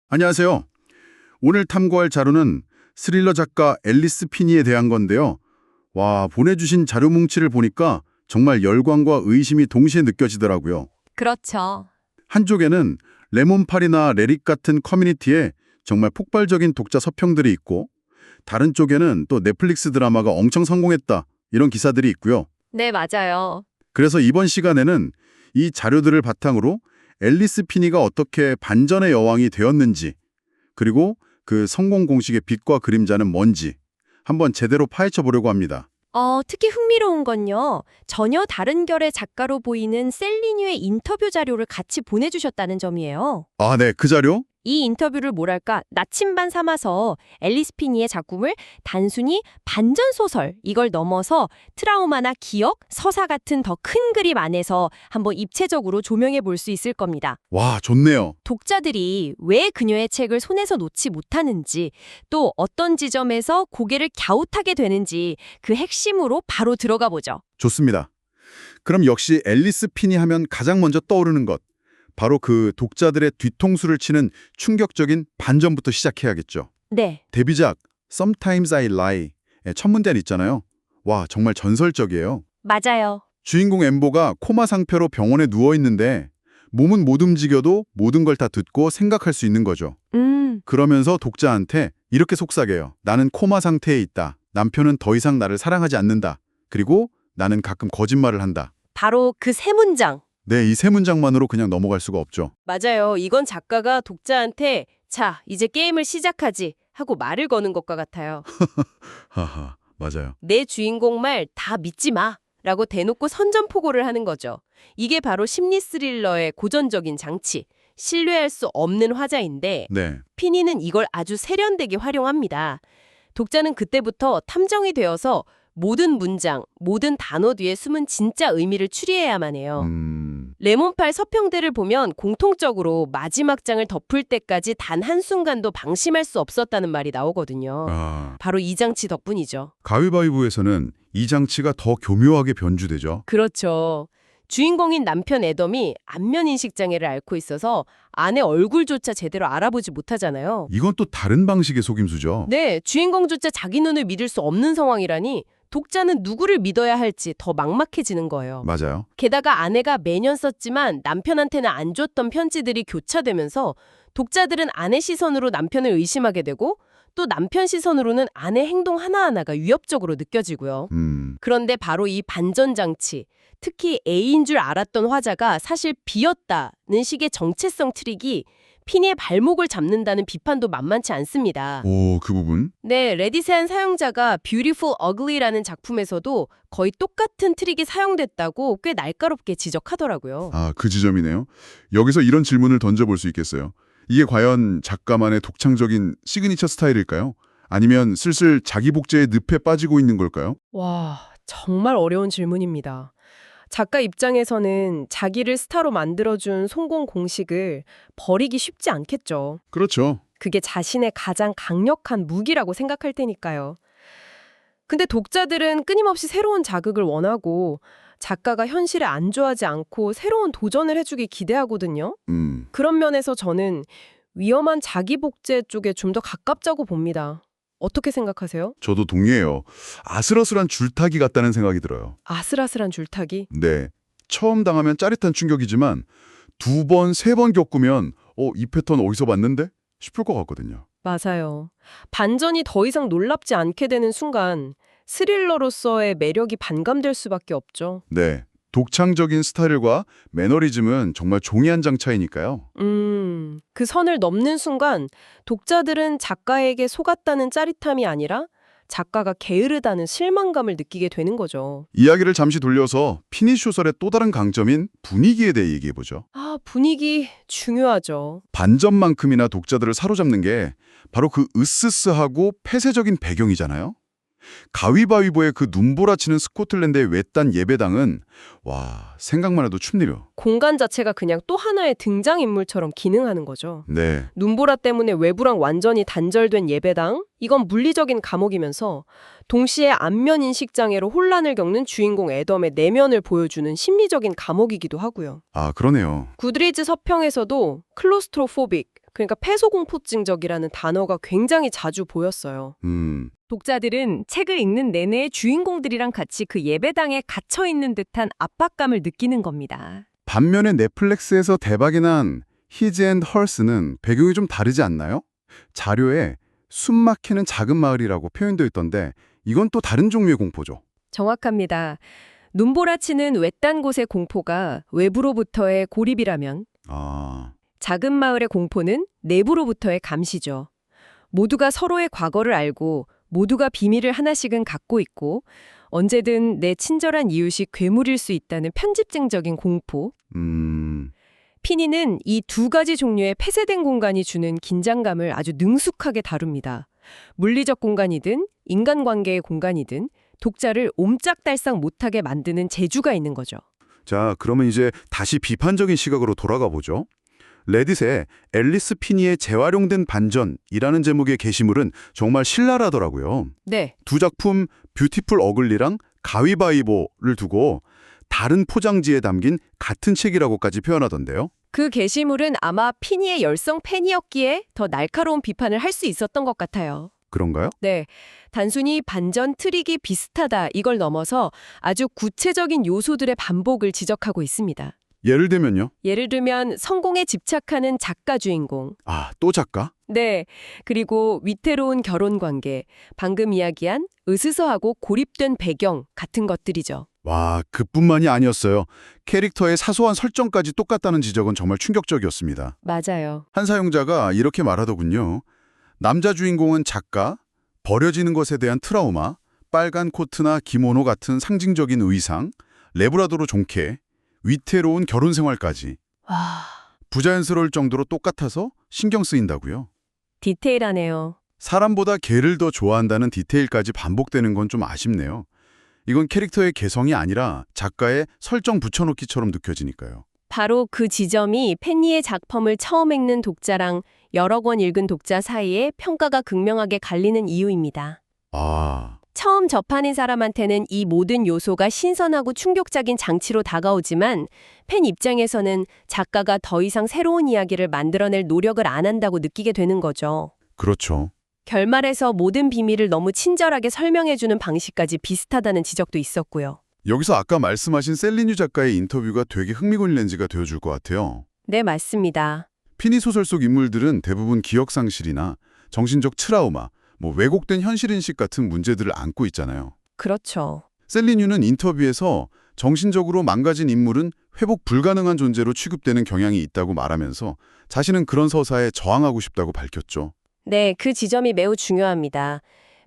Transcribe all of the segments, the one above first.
안녕하세요. 오늘 탐구할 자료는 스릴러 작가 앨리스 피니에 대한 건데요. 와, 보내주신 자료 뭉치를 보니까 정말 열광과 의심이 동시에 느껴지더라고요. 그렇죠. 한쪽에는 레몬팔이나 레릭 같은 커뮤니티에 정말 폭발적인 독자 서평들이 있고, 다른 쪽에는 또 넷플릭스 드라마가 엄청 성공했다, 이런 기사들이 있고요. 네, 맞아요. 그래서 이번 시간에는 이 자료들을 바탕으로 앨리스 피니가 어떻게 반전의 여왕이 되었는지, 그리고 그 성공 공식의 빛과 그림자는 뭔지 한번 제대로 파헤쳐 보려고 합니다. 특히 흥미로운 건요. 전혀 다른 결의 작가로 보이는 셀리뉴의 인터뷰 자료를 같이 보내주셨다는 점이에요. 아, 네, 그 자료? 이 인터뷰를 뭐랄까 나침반 삼아서 앨리스 피니의 작품을 단순히 반전소설 이걸 넘어서 트라우마나 기억, 서사 같은 더 큰 그림 안에서 한번 입체적으로 조명해 볼 수 있을 겁니다. 와, 좋네요. 독자들이 왜 그녀의 책을 손에서 놓지 못하는지, 또 어떤 지점에서 고개를 갸웃하게 되는지 그 핵심으로 바로 들어가 보죠. 좋습니다. 그럼 역시 앨리스 피니 하면 가장 먼저 떠오르는 것, 바로 그 독자들의 뒤통수를 치는 충격적인 반전부터 시작해야겠죠. 네, 데뷔작 Sometimes I Lie의 첫 문단 있잖아요. 와, 정말 전설적이에요. 맞아요. 주인공 엠보가 코마 상태로 병원에 누워 있는데 몸은 못 움직여도 모든 걸 다 듣고 생각할 수 있는 거죠. 그러면서 독자한테 이렇게 속삭여요. 나는 코마 상태에 있다. 남편은 더 이상 나를 사랑하지 않는다. 그리고 나는 가끔 거짓말을 한다. 바로 그 세 문장. 네, 이 세 문장만으로 그냥 넘어갈 수가 없죠. 맞아요. 이건 작가가 독자한테 자, 이제 게임을 시작하지 하고 말을 거는 것과 같아요. 하하, 맞아요. 내 주인공 말 다 믿지 마 라고 대놓고 선전포고를 하는 거죠. 이게 바로 심리 스릴러의 고전적인 장치, 신뢰할 수 없는 화자인데 네, 피니는 이걸 아주 세련되게 활용합니다. 독자는 그때부터 탐정이 되어서 모든 문장, 모든 단어 뒤에 숨은 진짜 의미를 추리해야만 해요. 레몬팔 서평들을 보면 공통적으로 마지막 장을 덮을 때까지 단 한순간도 방심할 수 없었다는 말이 나오거든요. 아, 바로 이 장치 덕분이죠. 가위바위보에서는 이 장치가 더 교묘하게 변주되죠. 그렇죠. 주인공인 남편 애덤이 안면인식 장애를 앓고 있어서 아내 얼굴조차 제대로 알아보지 못하잖아요. 이건 또 다른 방식의 속임수죠. 네, 주인공조차 자기 눈을 믿을 수 없는 상황이라니 독자는 누구를 믿어야 할지 더 막막해지는 거예요. 맞아요. 게다가 아내가 매년 썼지만 남편한테는 안 줬던 편지들이 교차되면서 독자들은 아내 시선으로 남편을 의심하게 되고 또 남편 시선으로는 아내 행동 하나하나가 위협적으로 느껴지고요. 그런데 바로 이 반전장치, 특히 A인 줄 알았던 화자가 사실 B였다는 식의 정체성 트릭이 피니의 발목을 잡는다는 비판도 만만치 않습니다. 오, 그 부분? 네, 레딧의 한 사용자가 Beautiful Ugly라는 작품에서도 거의 똑같은 트릭이 사용됐다고 꽤 날카롭게 지적하더라고요. 아, 그 지점이네요. 여기서 이런 질문을 던져볼 수 있겠어요. 이게 과연 작가만의 독창적인 시그니처 스타일일까요? 아니면 슬슬 자기 복제의 늪에 빠지고 있는 걸까요? 와, 정말 어려운 질문입니다. 작가 입장에서는 자기를 스타로 만들어준 성공 공식을 버리기 쉽지 않겠죠. 그렇죠. 그게 자신의 가장 강력한 무기라고 생각할 테니까요. 근데 독자들은 끊임없이 새로운 자극을 원하고 작가가 현실에 안주하지 않고 새로운 도전을 해주길 기대하거든요. 그런 면에서 저는 위험한 자기 복제 쪽에 좀 더 가깝다고 봅니다. 어떻게 생각하세요? 저도 동의해요. 아슬아슬한 줄타기 같다는 생각이 들어요. 아슬아슬한 줄타기? 네. 처음 당하면 짜릿한 충격이지만 두 번, 세 번 겪으면 이 패턴 어디서 봤는데? 싶을 것 같거든요. 맞아요. 반전이 더 이상 놀랍지 않게 되는 순간 스릴러로서의 매력이 반감될 수밖에 없죠. 네. 독창적인 스타일과 매너리즘은 정말 종이 한 장 차이니까요. 그 선을 넘는 순간 독자들은 작가에게 속았다는 짜릿함이 아니라 작가가 게으르다는 실망감을 느끼게 되는 거죠. 이야기를 잠시 돌려서 피니 소설의 또 다른 강점인 분위기에 대해 얘기해보죠. 아, 분위기 중요하죠. 반전만큼이나 독자들을 사로잡는 게 바로 그 으스스하고 폐쇄적인 배경이잖아요. 가위바위보의 그 눈보라치는 스코틀랜드의 외딴 예배당은 와, 생각만 해도 춥네요. 공간 자체가 그냥 또 하나의 등장인물처럼 기능하는 거죠. 네. 눈보라 때문에 외부랑 완전히 단절된 예배당? 이건 물리적인 감옥이면서 동시에 안면 인식장애로 혼란을 겪는 주인공 애덤의 내면을 보여주는 심리적인 감옥이기도 하고요. 아, 그러네요. 구드리즈 서평에서도 클로스트로포빅, 그러니까 폐소공포증적이라는 단어가 굉장히 자주 보였어요. 독자들은 책을 읽는 내내 주인공들이랑 같이 그 예배당에 갇혀있는 듯한 압박감을 느끼는 겁니다. 반면에 넷플릭스에서 대박이 난 히즈 앤 헐스는 배경이 좀 다르지 않나요? 자료에 숨 막히는 작은 마을이라고 표현되어 있던데 이건 또 다른 종류의 공포죠. 정확합니다. 눈보라치는 외딴 곳의 공포가 외부로부터의 고립이라면 아, 작은 마을의 공포는 내부로부터의 감시죠. 모두가 서로의 과거를 알고 모두가 비밀을 하나씩은 갖고 있고 언제든 내 친절한 이웃이 괴물일 수 있다는 편집증적인 공포. 피니는 이 두 가지 종류의 폐쇄된 공간이 주는 긴장감을 아주 능숙하게 다룹니다. 물리적 공간이든 인간관계의 공간이든 독자를 옴짝달싹 못하게 만드는 재주가 있는 거죠. 자, 그러면 이제 다시 비판적인 시각으로 돌아가 보죠. 레딧에 앨리스 피니의 재활용된 반전이라는 제목의 게시물은 정말 신랄하더라고요. 네. 두 작품 뷰티풀 어글리랑 가위바위보를 두고 다른 포장지에 담긴 같은 책이라고까지 표현하던데요. 그 게시물은 아마 피니의 열성 팬이었기에 더 날카로운 비판을 할 수 있었던 것 같아요. 그런가요? 네, 단순히 반전 트릭이 비슷하다 이걸 넘어서 아주 구체적인 요소들의 반복을 지적하고 있습니다. 예를 들면요? 예를 들면 성공에 집착하는 작가 주인공. 아, 또 작가? 네, 그리고 위태로운 결혼 관계, 방금 이야기한 으스스하고 고립된 배경 같은 것들이죠. 와, 그뿐만이 아니었어요. 캐릭터의 사소한 설정까지 똑같다는 지적은 정말 충격적이었습니다. 맞아요. 한 사용자가 이렇게 말하더군요. 남자 주인공은 작가, 버려지는 것에 대한 트라우마, 빨간 코트나 기모노 같은 상징적인 의상, 레브라도르 종캐, 위태로운 결혼 생활까지. 와, 부자연스러울 정도로 똑같아서 신경 쓰인다고요. 디테일하네요. 사람보다 개를 더 좋아한다는 디테일까지 반복되는 건 좀 아쉽네요. 이건 캐릭터의 개성이 아니라 작가의 설정 붙여놓기처럼 느껴지니까요. 바로 그 지점이 펜니의 작품을 처음 읽는 독자랑 여러 권 읽은 독자 사이에 평가가 극명하게 갈리는 이유입니다. 아, 처음 접하는 사람한테는 이 모든 요소가 신선하고 충격적인 장치로 다가오지만 팬 입장에서는 작가가 더 이상 새로운 이야기를 만들어낼 노력을 안 한다고 느끼게 되는 거죠. 그렇죠. 결말에서 모든 비밀을 너무 친절하게 설명해주는 방식까지 비슷하다는 지적도 있었고요. 여기서 아까 말씀하신 셀리뉴 작가의 인터뷰가 되게 흥미로운 렌즈가 되어줄 것 같아요. 네, 맞습니다. 피니 소설 속 인물들은 대부분 기억상실이나 정신적 트라우마, 왜곡된 현실인식 같은 문제들을 안고 있잖아요. 그렇죠. 셀리뉴는 인터뷰에서 정신적으로 망가진 인물은 회복 불가능한 존재로 취급되는 경향이 있다고 말하면서 자신은 그런 서사에 저항하고 싶다고 밝혔죠. 네, 그 지점이 매우 중요합니다.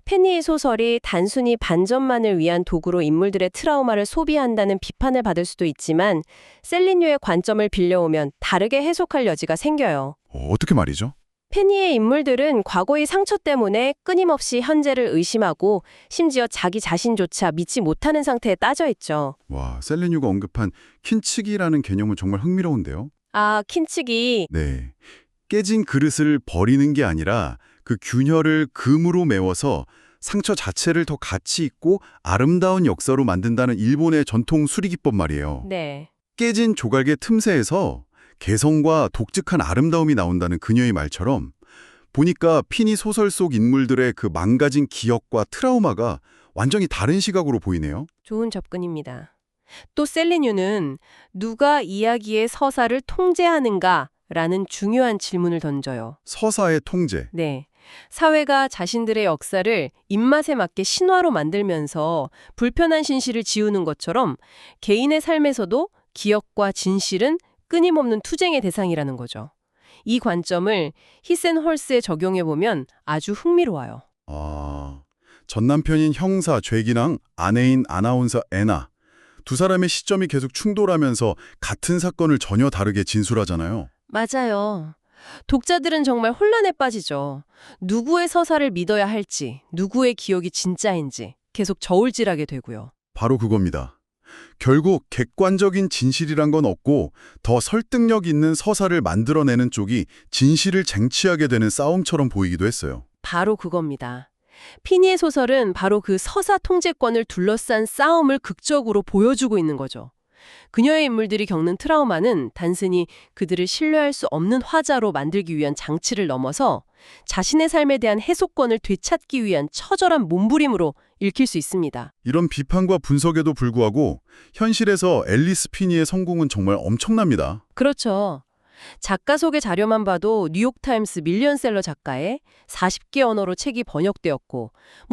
펜니의 소설이 단순히 반전만을 위한 도구로 인물들의 트라우마를 소비한다는 비판을 받을 수도 있지만 셀리뉴의 관점을 빌려오면 다르게 해석할 여지가 생겨요. 어떻게 말이죠? 펜니의 인물들은 과거의 상처 때문에 끊임없이 현재를 의심하고 심지어 자기 자신조차 믿지 못하는 상태에 따져 있죠. 와, 셀리뉴가 언급한 킨치기라는 개념은 정말 흥미로운데요. 아, 킨치기. 네. 깨진 그릇을 버리는 게 아니라 그 균열을 금으로 메워서 상처 자체를 더 가치 있고 아름다운 역사로 만든다는 일본의 전통 수리기법 말이에요. 네. 깨진 조각의 틈새에서 개성과 독특한 아름다움이 나온다는 그녀의 말처럼 보니까 피니 소설 속 인물들의 그 망가진 기억과 트라우마가 완전히 다른 시각으로 보이네요. 좋은 접근입니다. 또 셀리뉴는 누가 이야기의 서사를 통제하는가? 라는 중요한 질문을 던져요. 서사의 통제. 네. 사회가 자신들의 역사를 입맛에 맞게 신화로 만들면서 불편한 진실을 지우는 것처럼 개인의 삶에서도 기억과 진실은 끊임없는 투쟁의 대상이라는 거죠. 이 관점을 히센-헐스에 적용해보면 아주 흥미로워요. 아, 전 남편인 형사 죄기랑 아내인 아나운서 애나. 두 사람의 시점이 계속 충돌하면서 같은 사건을 전혀 다르게 진술하잖아요. 맞아요. 독자들은 정말 혼란에 빠지죠. 누구의 서사를 믿어야 할지, 누구의 기억이 진짜인지 계속 저울질하게 되고요. 바로 그겁니다. 결국 객관적인 진실이란 건 없고 더 설득력 있는 서사를 만들어내는 쪽이 진실을 쟁취하게 되는 싸움처럼 보이기도 했어요. 바로 그겁니다. 피니의 소설은 바로 그 서사 통제권을 둘러싼 싸움을 극적으로 보여주고 있는 거죠. 그녀의 인물들이 겪는 트라우마는 단순히 그들을 신뢰할 수 없는 화자로 만들기 위한 장치를 넘어서 자신의 삶에 대한 해소권을 되찾기 위한 처절한 몸부림으로 읽힐 수 있습니다. 이런 비판과 분석에도 불구하고 현실에서 앨리스 피니의 성공은 정말 엄청납니다. 그렇죠. 작가 소개 자료만 봐도 뉴욕타임스 밀리언셀러 작가의 40개 언어로 책이 번역되었고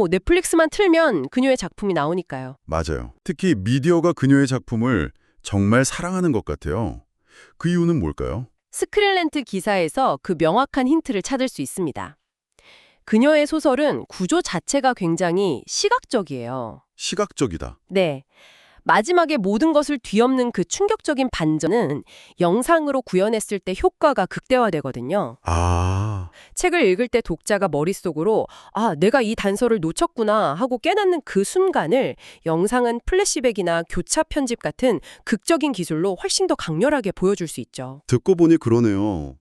넷플릭스만 틀면 그녀의 작품이 나오니까요. 맞아요. 특히 미디어가 그녀의 작품을 정말 사랑하는 것 같아요. 그 이유는 뭘까요? 스크린랜트 기사에서 그 명확한 힌트를 찾을 수 있습니다. 그녀의 소설은 구조 자체가 굉장히 시각적이에요. 시각적이다. 네. 마지막에 모든 것을 뒤엎는 그 충격적인 반전은 영상으로 구현했을 때 효과가 극대화되거든요. 아, 책을 읽을 때 독자가 머릿속으로 내가 이 단서를 놓쳤구나 하고 깨닫는 그 순간을 영상은 플래시백이나 교차 편집 같은 극적인 기술로 훨씬 더 강렬하게 보여줄 수 있죠. 듣고 보니 그러네요.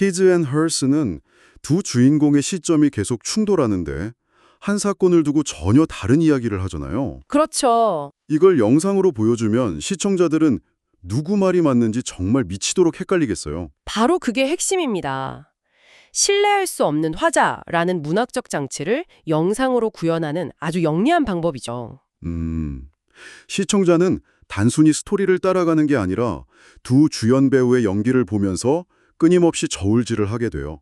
His and Hers는 두 주인공의 시점이 계속 충돌하는데 한 사건을 두고 전혀 다른 이야기를 하잖아요. 그렇죠. 이걸 영상으로 보여주면 시청자들은 누구 말이 맞는지 정말 미치도록 헷갈리겠어요. 바로 그게 핵심입니다. 신뢰할 수 없는 화자라는 문학적 장치를 영상으로 구현하는 아주 영리한 방법이죠. 시청자는 단순히 스토리를 따라가는 게 아니라 두 주연 배우의 연기를 보면서 끊임없이 저울질을 하게 돼요.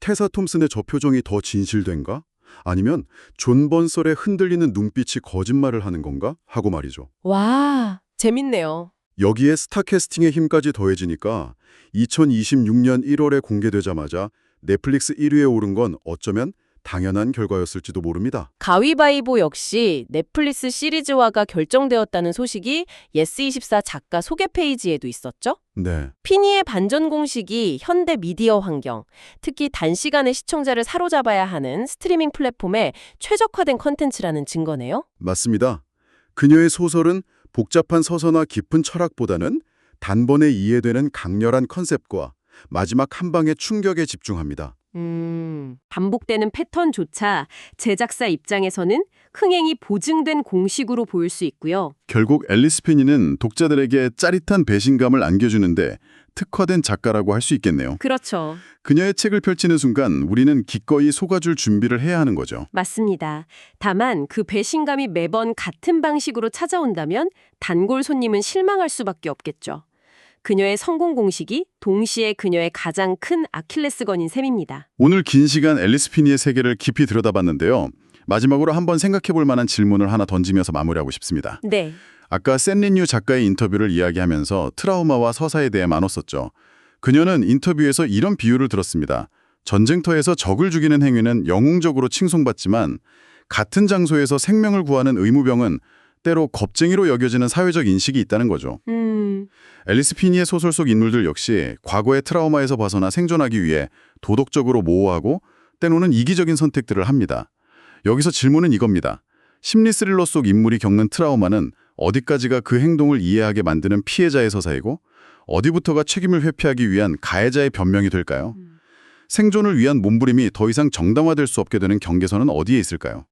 테사 톰슨의 저 표정이 더 진실된가? 아니면 존 번설의 흔들리는 눈빛이 거짓말을 하는 건가? 하고 말이죠. 와, 재밌네요. 여기에 스타 캐스팅의 힘까지 더해지니까 2026년 1월에 공개되자마자 넷플릭스 1위에 오른 건 어쩌면 당연한 결과였을지도 모릅니다. 가위바위보 역시 넷플릭스 시리즈화가 결정되었다는 소식이 예스24 작가 소개 페이지에도 있었죠? 네, 피니의 반전 공식이 현대 미디어 환경, 특히 단시간에 시청자를 사로잡아야 하는 스트리밍 플랫폼에 최적화된 컨텐츠라는 증거네요. 맞습니다. 그녀의 소설은 복잡한 서사나 깊은 철학보다는 단번에 이해되는 강렬한 컨셉과 마지막 한 방의 충격에 집중합니다. 반복되는 패턴조차 제작사 입장에서는 흥행이 보증된 공식으로 보일 수 있고요. 결국 앨리스 피니는 독자들에게 짜릿한 배신감을 안겨주는데 특화된 작가라고 할 수 있겠네요. 그렇죠. 그녀의 책을 펼치는 순간 우리는 기꺼이 속아줄 준비를 해야 하는 거죠. 맞습니다. 다만 그 배신감이 매번 같은 방식으로 찾아온다면 단골 손님은 실망할 수밖에 없겠죠. 그녀의 성공 공식이 동시에 그녀의 가장 큰 아킬레스건인 셈입니다. 오늘 긴 시간 앨리스 피니의 세계를 깊이 들여다봤는데요. 마지막으로 한번 생각해볼 만한 질문을 하나 던지면서 마무리하고 싶습니다. 네. 아까 샌린유 작가의 인터뷰를 이야기하면서 트라우마와 서사에 대해 나눴었죠. 그녀는 인터뷰에서 이런 비유를 들었습니다. 전쟁터에서 적을 죽이는 행위는 영웅적으로 칭송받지만 같은 장소에서 생명을 구하는 의무병은 때로 겁쟁이로 여겨지는 사회적 인식이 있다는 거죠. 앨리스 피니의 소설 속 인물들 역시 과거의 트라우마에서 벗어나 생존하기 위해 도덕적으로 모호하고 때로는 이기적인 선택들을 합니다. 여기서 질문은 이겁니다. 심리 스릴러 속 인물이 겪는 트라우마는 어디까지가 그 행동을 이해하게 만드는 피해자의 서사이고 어디부터가 책임을 회피하기 위한 가해자의 변명이 될까요? 생존을 위한 몸부림이 더 이상 정당화될 수 없게 되는 경계선은 어디에 있을까요?